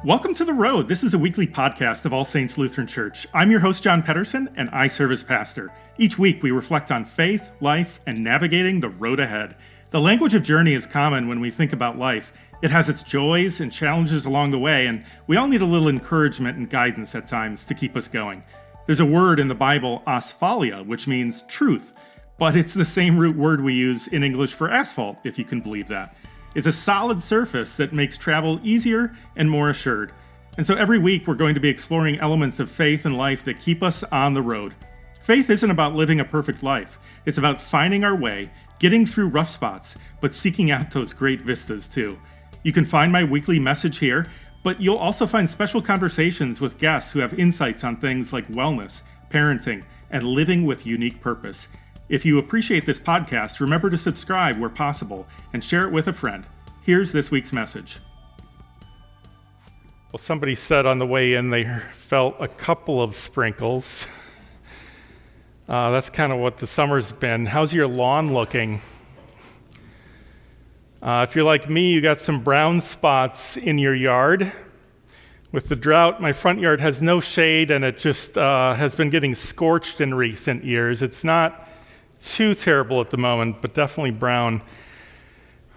Welcome to The Road. This is a weekly podcast of All Saints Lutheran Church. I'm your host, John Pedersen, and I serve as pastor. Each week, we reflect on faith, life, and navigating the road ahead. The language of journey is common when we think about life. It has its joys and challenges along the way, and we all need a little encouragement and guidance at times to keep us going. There's a word in the Bible, asphalia, which means truth, but it's the same root word we use in English for asphalt, if you can believe that. It's a solid surface that makes travel easier and more assured. And so every week we're going to be exploring elements of faith and life that keep us on the road. Faith isn't about living a perfect life. It's about finding our way, getting through rough spots, but seeking out those great vistas too. You can find my weekly message here, but you'll also find special conversations with guests who have insights on things like wellness, parenting, and living with unique purpose. If you appreciate this podcast, remember to subscribe where possible and share it with a friend. Here's this week's message. Well, somebody said on the way in they felt a couple of sprinkles. That's kind of what the summer's been. How's your lawn looking? If you're like me, you got some brown spots in your yard. With the drought, my front yard has no shade and it just has been getting scorched in recent years. It's not too terrible at the moment, but definitely brown.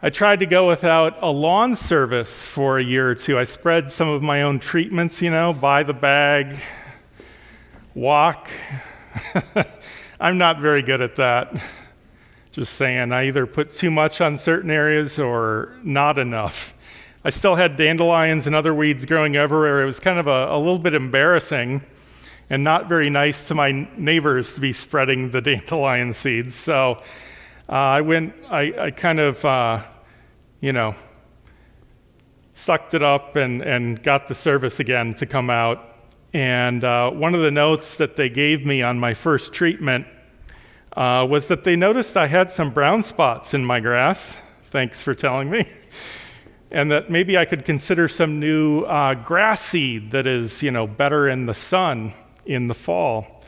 I tried to go without a lawn service for a year or two. I spread some of my own treatments, buy the bag, walk. I'm not very good at that. Just saying, I either put too much on certain areas or not enough. I still had dandelions and other weeds growing everywhere. It was kind of a little bit embarrassing and not very nice to my neighbors to be spreading the dandelion seeds. So I kind of sucked it up and got the service again to come out. And one of the notes that they gave me on my first treatment was that they noticed I had some brown spots in my grass. Thanks for telling me. And that maybe I could consider some new grass seed that is, better in the sun in the fall.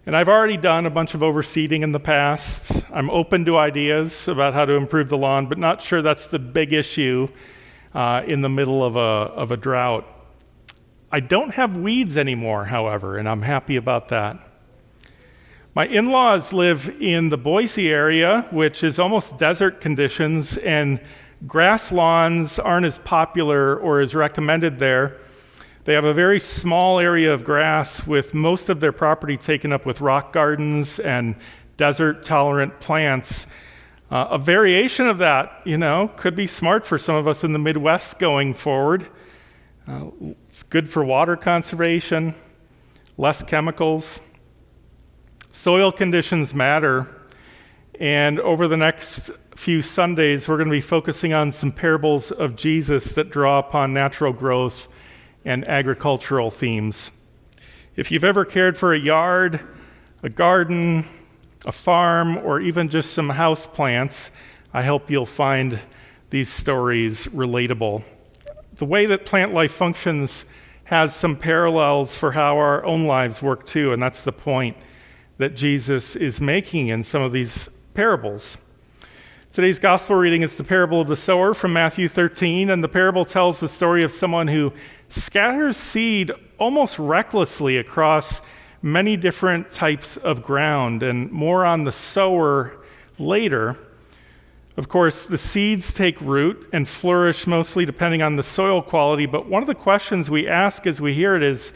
And I've already done a bunch of overseeding in the past. I'm open to ideas about how to improve the lawn, but not sure that's the big issue in the middle of a drought. I don't have weeds anymore, however, and I'm happy about that. My in-laws live in the Boise area, which is almost desert conditions, and grass lawns aren't as popular or as recommended there. They have a very small area of grass with most of their property taken up with rock gardens and desert-tolerant plants. A variation of that, could be smart for some of us in the Midwest going forward. It's good for water conservation, less chemicals. Soil conditions matter, and over the next few Sundays, we're going to be focusing on some parables of Jesus that draw upon natural growth and agricultural themes. If you've ever cared for a yard, a garden, a farm, or even just some house plants, I hope you'll find these stories relatable. The way that plant life functions has some parallels for how our own lives work too, and that's the point that Jesus is making in some of these parables. Today's gospel reading is the parable of the sower from Matthew 13, and the parable tells the story of someone who scatters seed almost recklessly across many different types of ground, and more on the sower later. Of course, the seeds take root and flourish mostly depending on the soil quality, but one of the questions we ask as we hear it is,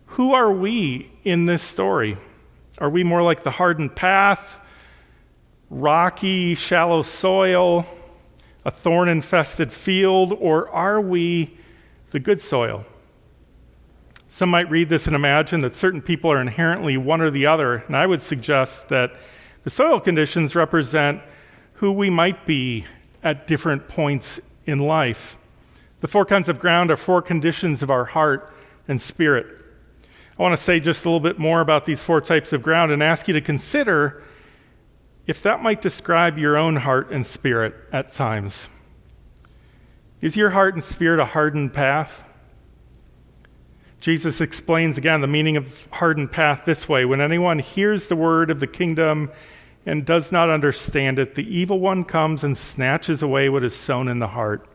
who are we in this story? Are we more like the hardened path, rocky, shallow soil, a thorn-infested field, or are we the good soil? Some might read this and imagine that certain people are inherently one or the other, and I would suggest that the soil conditions represent who we might be at different points in life. The 4 kinds of ground are 4 conditions of our heart and spirit. I want to say just a little bit more about these 4 types of ground and ask you to consider if that might describe your own heart and spirit at times. Is your heart and spirit a hardened path? Jesus explains again the meaning of hardened path this way: when anyone hears the word of the kingdom and does not understand it, the evil one comes and snatches away what is sown in the heart.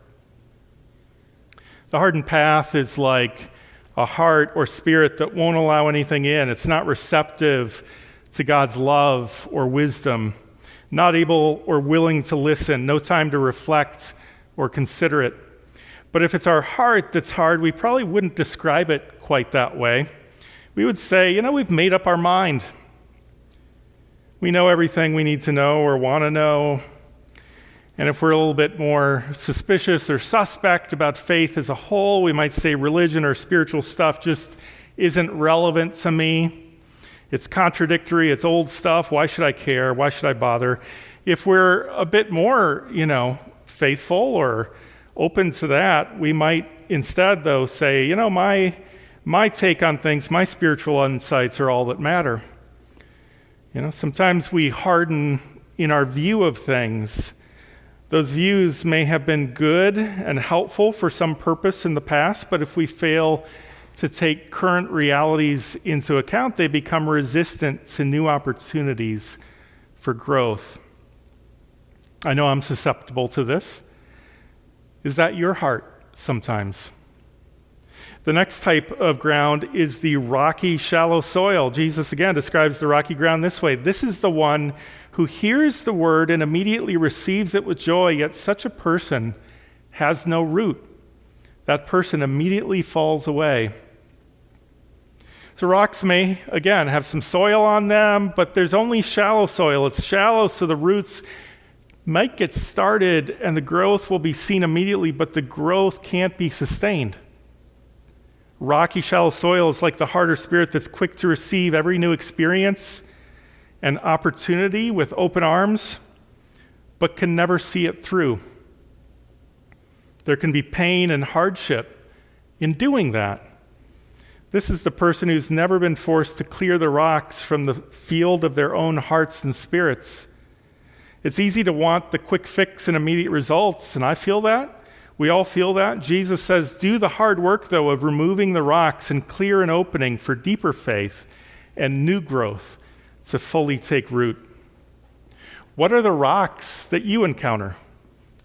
The hardened path is like a heart or spirit that won't allow anything in. It's not receptive to God's love or wisdom, not able or willing to listen, no time to reflect or consider it. But if it's our heart that's hard, we probably wouldn't describe it quite that way. We would say, we've made up our mind. We know everything we need to know or want to know. And if we're a little bit more suspicious or suspect about faith as a whole, we might say religion or spiritual stuff just isn't relevant to me. It's contradictory, it's old stuff, why should I care, why should I bother? If we're a bit more, faithful or open to that, we might instead, though, say, my take on things, my spiritual insights are all that matter. Sometimes we harden in our view of things. Those views may have been good and helpful for some purpose in the past, but if we fail to take current realities into account, they become resistant to new opportunities for growth. I know I'm susceptible to this. Is that your heart sometimes? The next type of ground is the rocky, shallow soil. Jesus again describes the rocky ground this way. This is the one who hears the word and immediately receives it with joy, yet such a person has no root. That person immediately falls away. So rocks may, again, have some soil on them, but there's only shallow soil. It's shallow, so the roots might get started and the growth will be seen immediately, but the growth can't be sustained. Rocky, shallow soil is like the heart or spirit that's quick to receive every new experience and opportunity with open arms, but can never see it through. There can be pain and hardship in doing that. This is the person who's never been forced to clear the rocks from the field of their own hearts and spirits. It's easy to want the quick fix and immediate results, and I feel that. We all feel that. Jesus says, do the hard work, though, of removing the rocks and clear an opening for deeper faith and new growth to fully take root. What are the rocks that you encounter?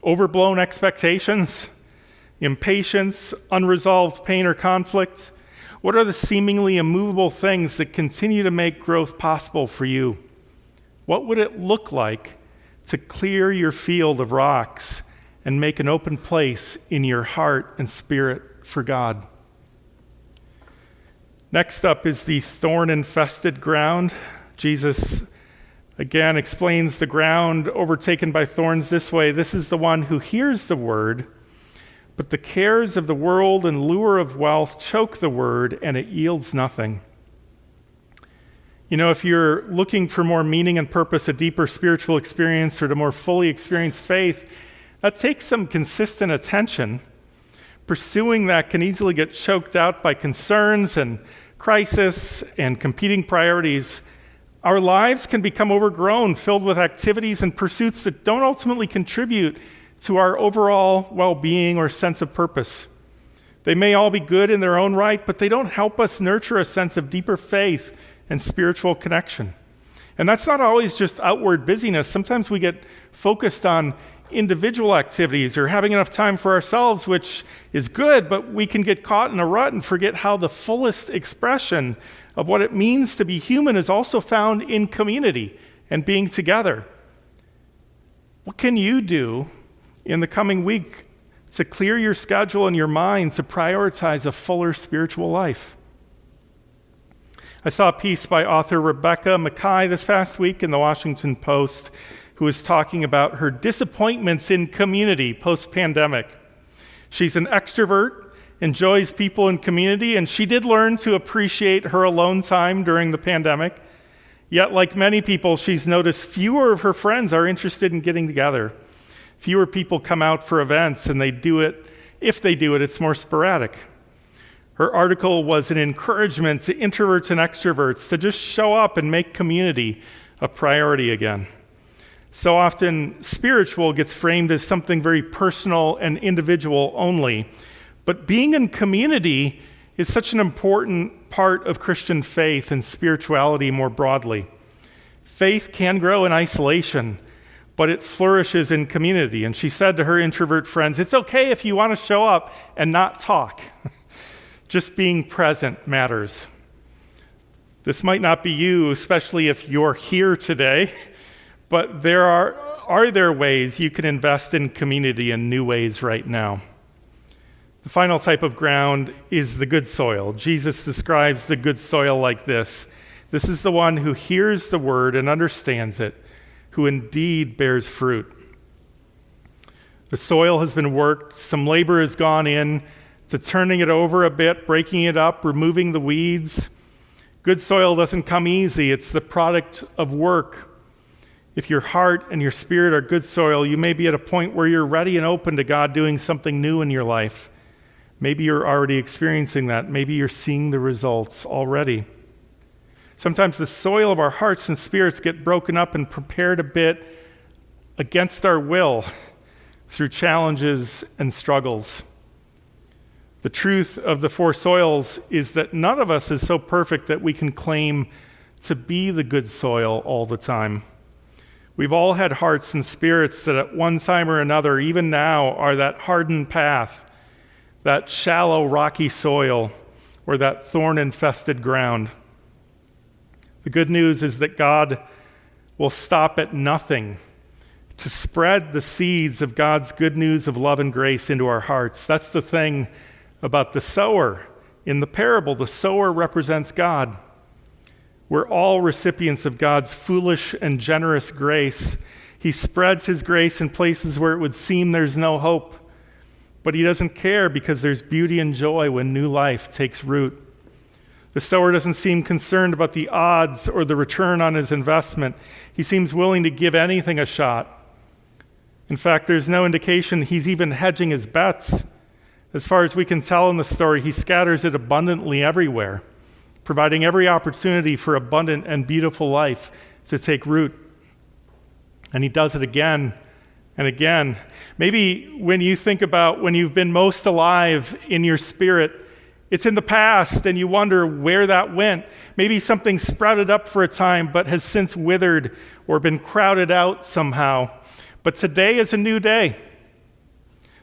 Overblown expectations, impatience, unresolved pain or conflict? What are the seemingly immovable things that continue to make growth possible for you? What would it look like to clear your field of rocks and make an open place in your heart and spirit for God? Next up is the thorn-infested ground. Jesus again explains the ground overtaken by thorns this way. This is the one who hears the word, but the cares of the world and lure of wealth choke the word, and it yields nothing. If you're looking for more meaning and purpose, a deeper spiritual experience, or to more fully experience faith, that takes some consistent attention. Pursuing that can easily get choked out by concerns and crisis and competing priorities. Our lives can become overgrown, filled with activities and pursuits that don't ultimately contribute to our overall well-being or sense of purpose. They may all be good in their own right, but they don't help us nurture a sense of deeper faith and spiritual connection. And that's not always just outward busyness. Sometimes we get focused on individual activities or having enough time for ourselves, which is good, but we can get caught in a rut and forget how the fullest expression of what it means to be human is also found in community and being together. What can you do in the coming week to clear your schedule and your mind to prioritize a fuller spiritual life? I saw a piece by author Rebecca Mackay this past week in the Washington Post, who was talking about her disappointments in community post-pandemic. She's an extrovert, enjoys people in community, and she did learn to appreciate her alone time during the pandemic. Yet, like many people, she's noticed fewer of her friends are interested in getting together. Fewer people come out for events, and if they do it, it's more sporadic. Her article was an encouragement to introverts and extroverts to just show up and make community a priority again. So often, spiritual gets framed as something very personal and individual only. But being in community is such an important part of Christian faith and spirituality more broadly. Faith can grow in isolation, but it flourishes in community. And she said to her introvert friends, it's okay if you want to show up and not talk. Just being present matters. This might not be you, especially if you're here today, but are there ways you can invest in community in new ways right now? The final type of ground is the good soil. Jesus describes the good soil like this. This is the one who hears the word and understands it, who indeed bears fruit. The soil has been worked, some labor has gone in to turning it over a bit, breaking it up, removing the weeds. Good soil doesn't come easy, it's the product of work. If your heart and your spirit are good soil, you may be at a point where you're ready and open to God doing something new in your life. Maybe you're already experiencing that. Maybe you're seeing the results already. Sometimes the soil of our hearts and spirits get broken up and prepared a bit against our will through challenges and struggles. The truth of the four soils is that none of us is so perfect that we can claim to be the good soil all the time. We've all had hearts and spirits that at one time or another, even now, are that hardened path, that shallow, rocky soil, or that thorn-infested ground. The good news is that God will stop at nothing to spread the seeds of God's good news of love and grace into our hearts. That's the thing about the sower. In the parable, the sower represents God. We're all recipients of God's foolish and generous grace. He spreads his grace in places where it would seem there's no hope. But he doesn't care because there's beauty and joy when new life takes root. The sower doesn't seem concerned about the odds or the return on his investment. He seems willing to give anything a shot. In fact, there's no indication he's even hedging his bets. As far as we can tell in the story, he scatters it abundantly everywhere, providing every opportunity for abundant and beautiful life to take root. And he does it again and again. Maybe when you think about when you've been most alive in your spirit, it's in the past and you wonder where that went. Maybe something sprouted up for a time but has since withered or been crowded out somehow. But today is a new day.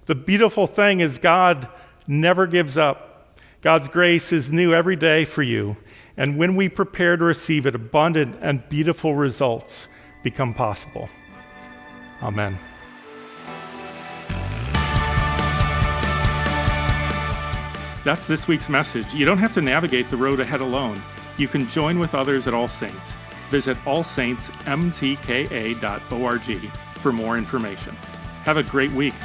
The beautiful thing is God never gives up. God's grace is new every day for you. And when we prepare to receive it, abundant and beautiful results become possible. Amen. That's this week's message. You don't have to navigate the road ahead alone. You can join with others at All Saints. Visit allsaintsmtka.org for more information. Have a great week.